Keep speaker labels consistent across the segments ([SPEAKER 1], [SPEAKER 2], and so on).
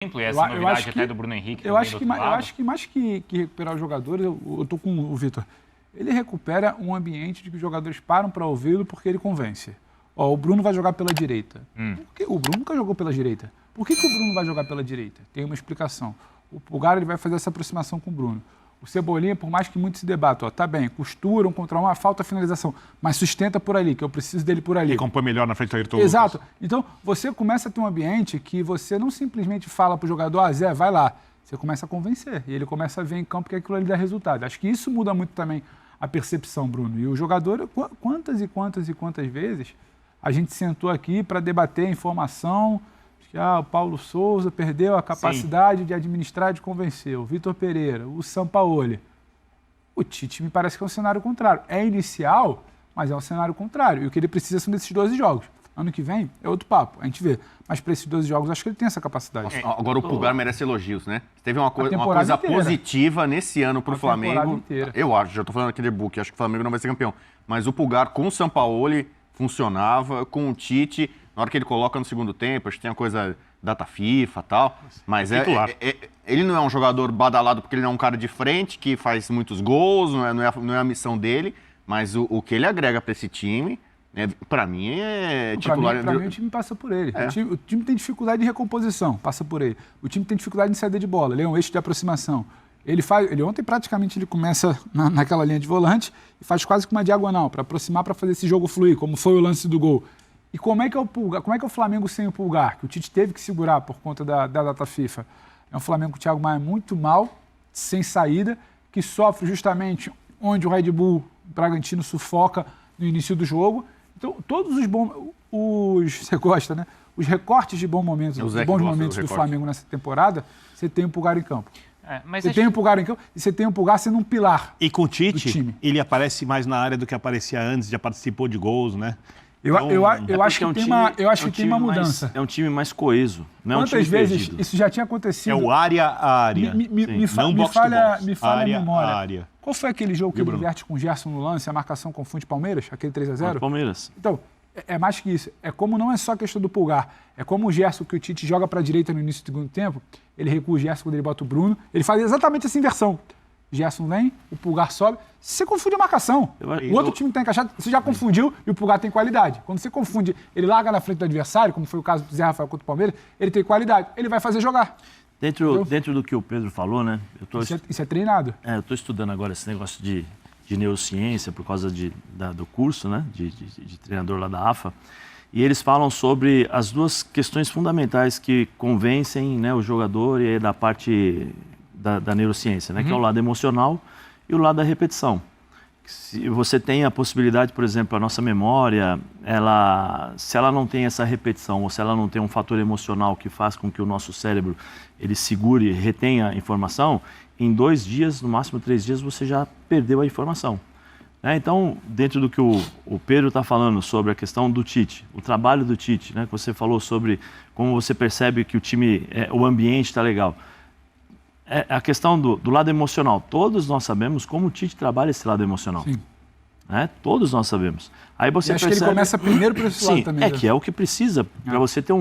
[SPEAKER 1] exemplo, e essa novidade até do Bruno Henrique.
[SPEAKER 2] Eu acho que mais que recuperar os jogadores, eu tô com o Vitor, ele recupera um ambiente de que os jogadores param para ouvi-lo porque ele convence. Ó, o Bruno vai jogar pela direita. O Bruno nunca jogou pela direita. Por que o Bruno vai jogar pela direita? Tem uma explicação. O Pulgar ele vai fazer essa aproximação com o Bruno. O Cebolinha, por mais que muito se debata, ó, tá bem, costura, contra uma falta finalização, mas sustenta por ali, que eu preciso dele por ali.
[SPEAKER 3] E compõe melhor na frente do Ayrton
[SPEAKER 2] Exato.
[SPEAKER 3] Lucas.
[SPEAKER 2] Então, você começa a ter um ambiente que você não simplesmente fala pro jogador, Zé, vai lá. Você começa a convencer. E ele começa a ver em campo que aquilo ali dá resultado. Acho que isso muda muito também a percepção, Bruno. E o jogador, quantas vezes a gente sentou aqui para debater a informação que o Paulo Souza perdeu a capacidade de administrar e de convencer, o Vitor Pereira, o Sampaoli. O Tite me parece que é um cenário contrário. É inicial, mas é um cenário contrário. E o que ele precisa são desses 12 jogos. Ano que vem é outro papo, a gente vê. Mas para esses 12 jogos, acho que ele tem essa capacidade.
[SPEAKER 4] Agora o Pulgar merece elogios, né? Teve uma coisa positiva nesse ano para o Flamengo. Eu acho, já estou falando aqui de book, acho que o Flamengo não vai ser campeão. Mas o Pulgar com o Sampaoli funcionava, com o Tite, na hora que ele coloca no segundo tempo, acho que tem a coisa data FIFA e tal, mas ele não é um jogador badalado porque ele não é um cara de frente, que faz muitos gols, não é a missão dele, mas o que ele agrega para esse time, para mim é titular.
[SPEAKER 2] Para mim o time passa por ele. O time tem dificuldade de recomposição, passa por ele. O time tem dificuldade de saída de bola, ele é um eixo de aproximação. Ele ontem praticamente ele começa naquela linha de volante e faz quase que uma diagonal para aproximar, para fazer esse jogo fluir, como foi o lance do gol. E como é que é o Pulgar? Como é que é o Flamengo sem o Pulgar? Que o Tite teve que segurar por conta da data FIFA. É um Flamengo com o Thiago Maia muito mal, sem saída, que sofre justamente onde o Red Bull Bragantino sufoca no início do jogo. Então, todos você gosta, né? Os recortes de bons momentos do Flamengo nessa temporada, você tem o Pulgar em campo. Você tem o Pulgar em campo e você tem o Pulgar sendo um pilar.
[SPEAKER 3] E com o Tite, ele aparece mais na área do que aparecia antes, já participou de gols, né?
[SPEAKER 2] Eu acho que tem uma mudança.
[SPEAKER 5] É um time mais coeso. Não
[SPEAKER 2] Quantas
[SPEAKER 5] é um time
[SPEAKER 2] vezes
[SPEAKER 5] perdido.
[SPEAKER 2] Isso já tinha acontecido?
[SPEAKER 3] É o área a área.
[SPEAKER 2] Me falha a memória. Qual foi aquele jogo que ele inverte com o Gerson no lance, a marcação confunde Palmeiras, aquele 3-0?
[SPEAKER 5] Palmeiras.
[SPEAKER 2] Então, é mais que isso. É como não é só a questão do Pulgar. É como o Gerson, que o Tite joga para a direita no início do segundo tempo, ele recua o Gerson quando ele bota o Bruno, ele faz exatamente essa inversão. Gerson vem, o Pulgar sobe, você confunde a marcação. O outro time que está encaixado, você já confundiu e o Pulgar tem qualidade. Quando você confunde, ele larga na frente do adversário, como foi o caso do Zé Rafael contra o Palmeiras, ele tem qualidade, ele vai fazer jogar.
[SPEAKER 5] Dentro do que o Pedro falou, né?
[SPEAKER 2] Isso é treinado.
[SPEAKER 5] Eu estou estudando agora esse negócio de neurociência por causa do curso, né? De treinador lá da AFA. E eles falam sobre as duas questões fundamentais que convencem, né, o jogador e da parte da neurociência, né? Que é o lado emocional e o lado da repetição. Se você tem a possibilidade, por exemplo, a nossa memória, se ela não tem essa repetição ou se ela não tem um fator emocional que faz com que o nosso cérebro ele segure e retenha a informação, em 2 dias, no máximo 3 dias, você já perdeu a informação. Então, dentro do que o Pedro está falando sobre a questão do Tite, o trabalho do Tite, né? Que você falou sobre como você percebe que o time, o ambiente está legal. A questão do lado emocional. Todos nós sabemos como o Tite trabalha esse lado emocional.
[SPEAKER 2] Sim.
[SPEAKER 5] Todos nós sabemos. Aí você
[SPEAKER 2] acho que ele começa primeiro por esse lado também.
[SPEAKER 5] Que é o que precisa para você ter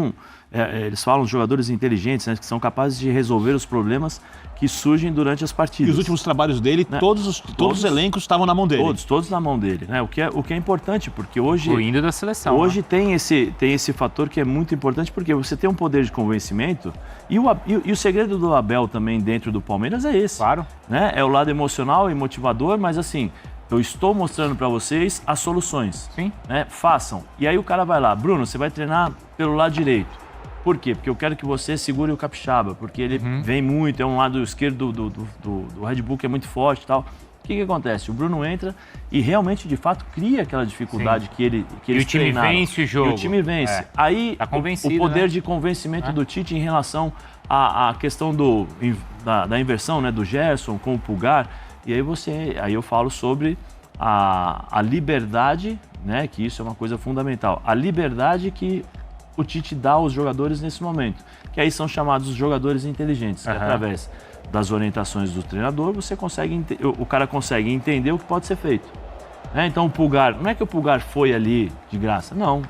[SPEAKER 5] eles falam de jogadores inteligentes, né, que são capazes de resolver os problemas que surgem durante as partidas.
[SPEAKER 3] E os últimos trabalhos dele, né? todos os elencos estavam na mão dele.
[SPEAKER 5] Todos na mão dele. Né? O que é importante, porque hoje...
[SPEAKER 1] Incluindo da seleção.
[SPEAKER 5] Hoje tem esse fator que é muito importante, porque você tem um poder de convencimento e o segredo do Abel também dentro do Palmeiras é esse.
[SPEAKER 1] Claro.
[SPEAKER 5] Né? É o lado emocional e motivador, mas assim, eu estou mostrando para vocês as soluções.
[SPEAKER 1] Sim.
[SPEAKER 5] Né? Façam. E aí o cara vai lá, Bruno, você vai treinar pelo lado direito. Por quê? Porque eu quero que você segure o capixaba, porque ele vem muito, é um lado esquerdo do Red Bull que é muito forte e tal. O que acontece? O Bruno entra e realmente, de fato, cria aquela dificuldade que eles treinaram.
[SPEAKER 1] E o time vence o jogo.
[SPEAKER 5] E o time vence. Aí,
[SPEAKER 1] tá convencido,
[SPEAKER 5] o poder
[SPEAKER 1] né?
[SPEAKER 5] de convencimento do Tite em relação à questão da inversão, né, do Gerson com o Pulgar. E aí eu falo sobre a liberdade, né, que isso é uma coisa fundamental. A liberdade que o Tite dá aos jogadores nesse momento, que aí são chamados jogadores inteligentes, que através das orientações do treinador, o cara consegue entender o que pode ser feito. Então o Pulgar, não é que o Pulgar foi ali de graça, não.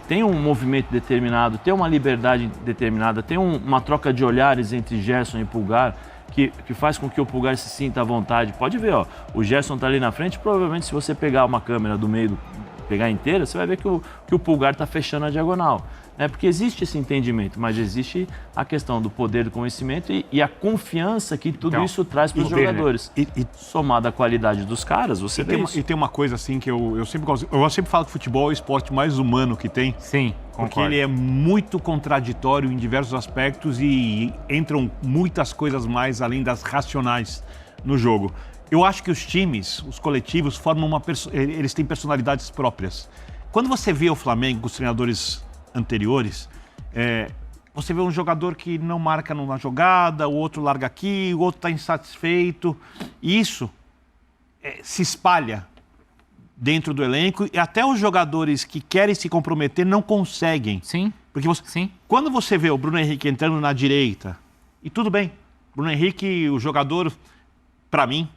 [SPEAKER 5] tem um movimento determinado, tem uma liberdade determinada, tem uma troca de olhares entre Gerson e Pulgar, que faz com que o Pulgar se sinta à vontade. Pode ver, ó, o Gerson tá ali na frente, provavelmente se você pegar uma câmera do meio, pegar inteira, você vai ver que o Pulgar tá fechando a diagonal. Porque existe esse entendimento, mas existe a questão do poder do conhecimento e a confiança que tudo isso traz para os jogadores. E somado à qualidade dos caras, você vê isso.
[SPEAKER 3] E tem uma coisa assim que eu sempre falo que futebol é o esporte mais humano que tem.
[SPEAKER 1] Sim, concordo.
[SPEAKER 3] Porque ele é muito contraditório em diversos aspectos e entram muitas coisas mais além das racionais no jogo. Eu acho que os times, os coletivos, eles têm personalidades próprias. Quando você vê o Flamengo, os treinadores anteriores, você vê um jogador que não marca numa jogada, o outro larga aqui, o outro está insatisfeito. E isso se espalha dentro do elenco e até os jogadores que querem se comprometer não conseguem.
[SPEAKER 1] Sim.
[SPEAKER 3] Porque
[SPEAKER 1] Sim.
[SPEAKER 3] Quando você vê o Bruno Henrique entrando na direita, e tudo bem, Bruno Henrique, o jogador, para mim,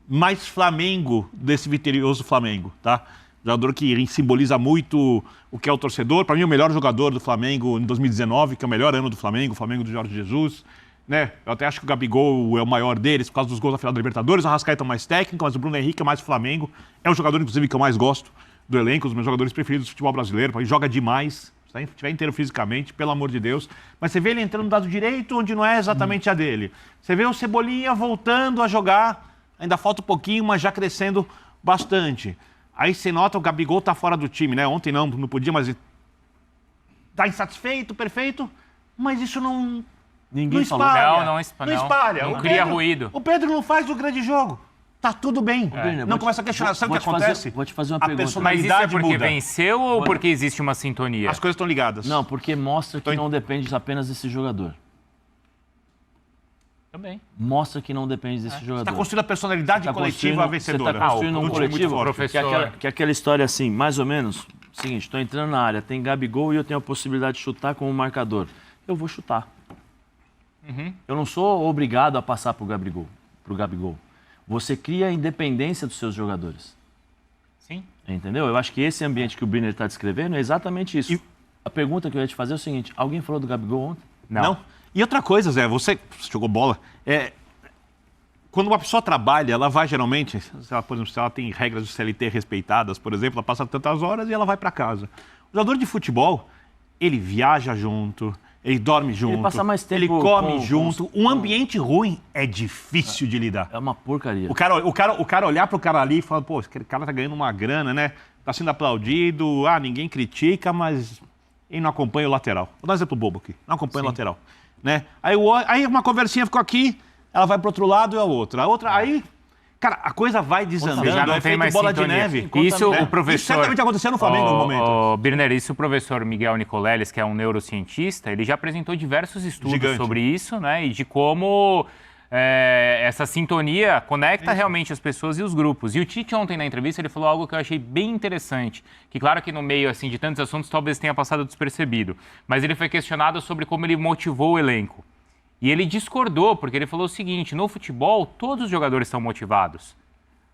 [SPEAKER 3] mais Flamengo desse vitorioso Flamengo, tá? Jogador que simboliza muito o que é o torcedor. Para mim, o melhor jogador do Flamengo em 2019, que é o melhor ano do Flamengo, o Flamengo do Jorge Jesus. Né? Eu até acho que o Gabigol é o maior deles por causa dos gols da final da Libertadores. O Arrascaeta é mais técnico, mas o Bruno Henrique é mais Flamengo. É o jogador, inclusive, que eu mais gosto do elenco, os meus jogadores preferidos do futebol brasileiro. Ele joga demais, se estiver inteiro fisicamente, pelo amor de Deus. Mas você vê ele entrando do lado direito, onde não é exatamente a dele. Você vê o Cebolinha voltando a jogar, ainda falta um pouquinho, mas já crescendo bastante. Aí você nota o Gabigol tá fora do time, né? Ontem não podia, mas tá insatisfeito, perfeito, mas isso não espalha.
[SPEAKER 1] Não
[SPEAKER 3] espalha.
[SPEAKER 1] Não cria ruído.
[SPEAKER 3] O Pedro não faz o grande jogo. Tá tudo bem. Não começa a questionar. Sabe o que acontece?
[SPEAKER 5] Vou te fazer uma pergunta.
[SPEAKER 1] Mas isso é
[SPEAKER 3] personalidade
[SPEAKER 1] porque
[SPEAKER 3] muda.
[SPEAKER 1] venceu ou porque existe uma sintonia?
[SPEAKER 3] As coisas estão ligadas.
[SPEAKER 5] Não, porque mostra que não depende apenas desse jogador.
[SPEAKER 1] Também.
[SPEAKER 5] Mostra que não depende desse jogador.
[SPEAKER 3] Está construindo a personalidade coletiva vencedora.
[SPEAKER 5] Você está construindo um coletivo,
[SPEAKER 1] professor.
[SPEAKER 5] que é aquela história assim, mais ou menos, seguinte, estou entrando na área, tem Gabigol e eu tenho a possibilidade de chutar como marcador. Eu vou chutar. Eu não sou obrigado a passar pro Gabigol. Você cria a independência dos seus jogadores.
[SPEAKER 1] Sim.
[SPEAKER 5] Entendeu? Eu acho que esse ambiente que o Birner está descrevendo é exatamente isso. A pergunta que eu ia te fazer é o seguinte, alguém falou do Gabigol ontem?
[SPEAKER 3] Não. E outra coisa, Zé, você jogou bola. Quando uma pessoa trabalha, ela vai geralmente, por exemplo, se ela tem regras de CLT respeitadas, por exemplo, ela passa tantas horas e ela vai para casa. O jogador de futebol, ele viaja junto, ele dorme junto,
[SPEAKER 5] ele passa mais tempo
[SPEAKER 3] ele come junto. Um ambiente ruim é difícil de lidar.
[SPEAKER 5] É uma porcaria.
[SPEAKER 3] O cara olhar pro cara ali e falar, pô, esse cara tá ganhando uma grana, né? Tá sendo aplaudido, ninguém critica, mas ele não acompanha o lateral. Vou dar um exemplo bobo aqui, não acompanha o lateral. Né? Aí uma conversinha ficou aqui, ela vai pro outro lado e a outra. Aí, cara, a coisa vai desandando,
[SPEAKER 1] já não
[SPEAKER 3] é
[SPEAKER 1] tem
[SPEAKER 3] feito
[SPEAKER 1] mais
[SPEAKER 3] bola
[SPEAKER 1] sintonia.
[SPEAKER 3] de neve.
[SPEAKER 1] Isso
[SPEAKER 3] Né?
[SPEAKER 1] o professor...
[SPEAKER 3] Isso certamente aconteceu no Flamengo no momento.
[SPEAKER 1] Birner, isso o professor Miguel Nicoleles, que é um neurocientista, ele já apresentou diversos estudos
[SPEAKER 3] Gigante.
[SPEAKER 1] sobre isso, né? E de como essa sintonia conecta realmente as pessoas e os grupos. E o Tite ontem na entrevista, ele falou algo que eu achei bem interessante, que claro que no meio assim de tantos assuntos talvez tenha passado despercebido, mas ele foi questionado sobre como ele motivou o elenco. E ele discordou, porque ele falou o seguinte, no futebol todos os jogadores estão motivados,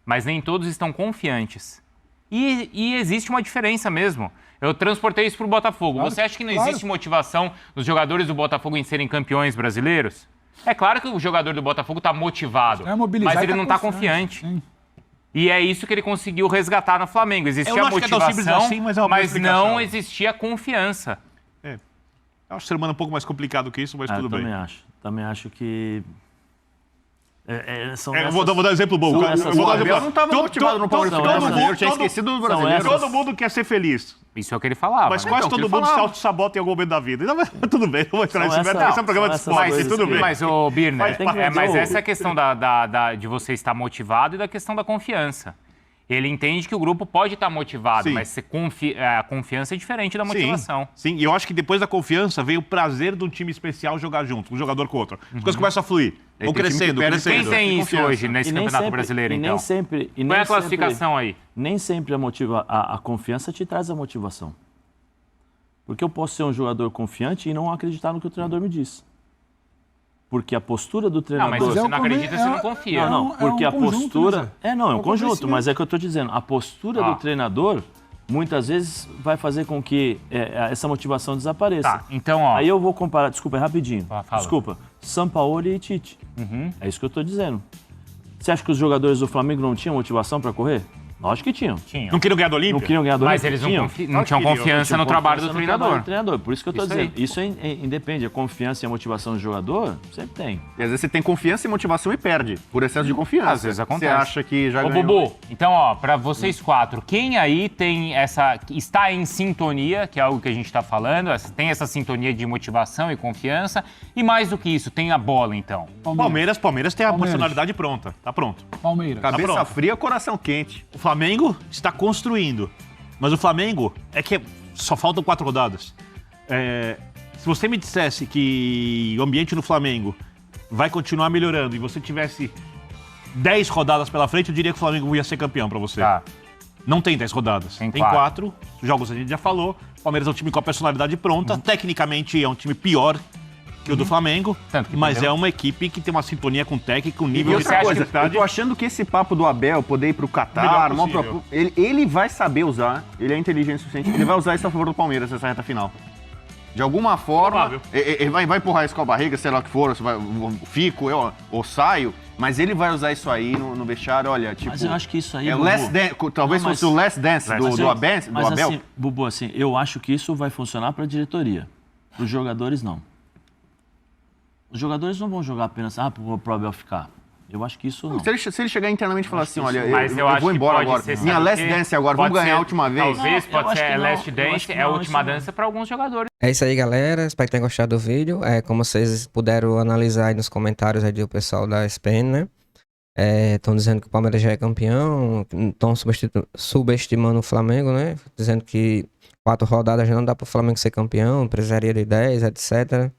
[SPEAKER 1] mas nem todos estão confiantes. E existe uma diferença mesmo. Eu transportei isso para o Botafogo. Claro, você acha que não existe motivação dos jogadores do Botafogo em serem campeões brasileiros? É claro que o jogador do Botafogo está motivado, mas ele não está confiante. Sim. E é isso que ele conseguiu resgatar no Flamengo. Existia a motivação,
[SPEAKER 3] assim, mas
[SPEAKER 1] não existia confiança.
[SPEAKER 3] Eu acho o ser humano um pouco mais complicado que isso, mas tudo bem.
[SPEAKER 5] Também acho que...
[SPEAKER 3] Vou dar um exemplo bom.
[SPEAKER 4] Eu não estava motivado no Paulo Brasileiro, eu tinha esquecido do brasileiro.
[SPEAKER 3] Todo mundo quer ser feliz.
[SPEAKER 1] Isso é o que ele falava.
[SPEAKER 3] Mas quase todo mundo se auto-sabota em algum momento da vida. Tudo bem, não vou entrar nesse mérito, esse é um programa de esporte, tudo bem.
[SPEAKER 1] Mas, Birner, mas essa é a questão de você estar motivado e da questão da confiança. Ele entende que o grupo pode estar motivado, mas a confiança é diferente da motivação.
[SPEAKER 3] Sim, e eu acho que depois da confiança veio o prazer de um time especial jogar junto, um jogador com outro. As coisas começam a fluir, vão crescendo.
[SPEAKER 1] Quem tem isso hoje nesse Campeonato Brasileiro, então? Qual é a classificação aí?
[SPEAKER 5] Nem sempre a confiança te traz a motivação. Porque eu posso ser um jogador confiante e não acreditar no que o treinador me diz. Porque a postura do treinador...
[SPEAKER 1] Não, mas você não acredita, você não confia.
[SPEAKER 5] Não, porque a postura... É um conjunto, mas é o que eu estou dizendo. A postura do treinador muitas vezes vai fazer com que essa motivação desapareça.
[SPEAKER 1] Tá, então, ó...
[SPEAKER 5] Aí eu vou comparar, desculpa, é rapidinho.
[SPEAKER 1] Fala.
[SPEAKER 5] Desculpa, Sampaoli e Tite. É isso que eu estou dizendo. Você acha que os jogadores do Flamengo não tinham motivação para correr? Lógico que tinham.
[SPEAKER 3] Não queriam ganhar do Olímpia?
[SPEAKER 5] Não queriam ganhar do Olímpia.
[SPEAKER 1] Mas eles não tinham confiança no trabalho do treinador.
[SPEAKER 5] Por isso que eu estou dizendo. Isso independe. A confiança e a motivação do jogador, sempre tem.
[SPEAKER 4] E às vezes você tem confiança e motivação e perde, por excesso de confiança.
[SPEAKER 1] Às vezes acontece.
[SPEAKER 4] Você acha que já
[SPEAKER 1] Ô,
[SPEAKER 4] ganhou.
[SPEAKER 1] Bubu, então, ó, pra vocês 4, quem aí está em sintonia, que é algo que a gente tá falando, tem essa sintonia de motivação e confiança, e mais do que isso, tem a bola, então?
[SPEAKER 3] Palmeiras tem a personalidade pronta. Tá pronto.
[SPEAKER 2] Palmeiras.
[SPEAKER 4] Cabeça fria, coração quente.
[SPEAKER 3] O Flamengo está construindo. Mas o Flamengo só faltam 4 rodadas. Se você me dissesse que o ambiente no Flamengo vai continuar melhorando e você tivesse 10 rodadas pela frente, eu diria que o Flamengo ia ser campeão para você.
[SPEAKER 1] Tá.
[SPEAKER 3] Não tem 10 rodadas.
[SPEAKER 1] Tem
[SPEAKER 3] 4 jogos, a gente já falou. O Palmeiras é um time com a personalidade pronta. Tecnicamente é um time pior que o do Flamengo, mas é uma equipe que tem uma sintonia com o técnico, um nível
[SPEAKER 4] E outra coisa, eu tô achando que esse papo do Abel poder ir pro Catar, ele vai saber usar, ele é inteligente o suficiente, ele vai usar isso a favor do Palmeiras nessa reta final. De alguma forma, ele vai empurrar isso com a barriga, sei lá o que for, fico, ou saio, mas ele vai usar isso aí no vestiário, olha, tipo...
[SPEAKER 5] Mas eu acho que isso aí,
[SPEAKER 4] é
[SPEAKER 5] Bubu,
[SPEAKER 4] talvez fosse o last dance do Abel.
[SPEAKER 5] Mas assim, Bubu, assim, eu acho que isso vai funcionar para a diretoria. Para os jogadores, não. Os jogadores não vão jogar apenas pro Abel ficar. Eu acho que isso não.
[SPEAKER 4] Se ele chegar internamente e falar assim, olha,
[SPEAKER 1] eu
[SPEAKER 4] vou embora agora. Minha last dance agora, vamos ganhar a última vez.
[SPEAKER 1] Talvez pode ser last dance, é a última dança para alguns jogadores.
[SPEAKER 6] É isso aí, galera. Espero que tenham gostado do vídeo. Como vocês puderam analisar aí nos comentários aí do pessoal da SPN, né? Estão dizendo que o Palmeiras já é campeão, estão subestimando o Flamengo, né? Dizendo que 4 rodadas já não dá para o Flamengo ser campeão, precisaria de 10, etc.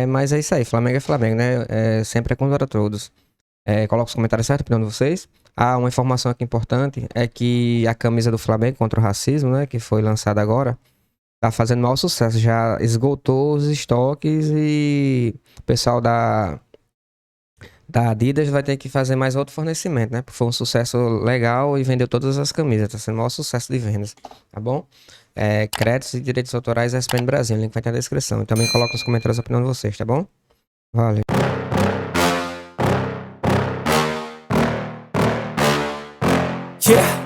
[SPEAKER 6] Mas é isso aí, Flamengo é Flamengo, né? Sempre é contra todos. Coloca os comentários certos, opinião de vocês. Uma informação aqui importante é que a camisa do Flamengo contra o racismo, né? Que foi lançada agora, tá fazendo maior sucesso. Já esgotou os estoques e o pessoal da Adidas vai ter que fazer mais outro fornecimento, né? Foi um sucesso legal e vendeu todas as camisas. Tá sendo o maior sucesso de vendas, tá bom? Créditos e direitos autorais da SPN Brasil. O link vai estar na descrição. E também coloca nos comentários a opinião de vocês, tá bom? Valeu.
[SPEAKER 7] Yeah.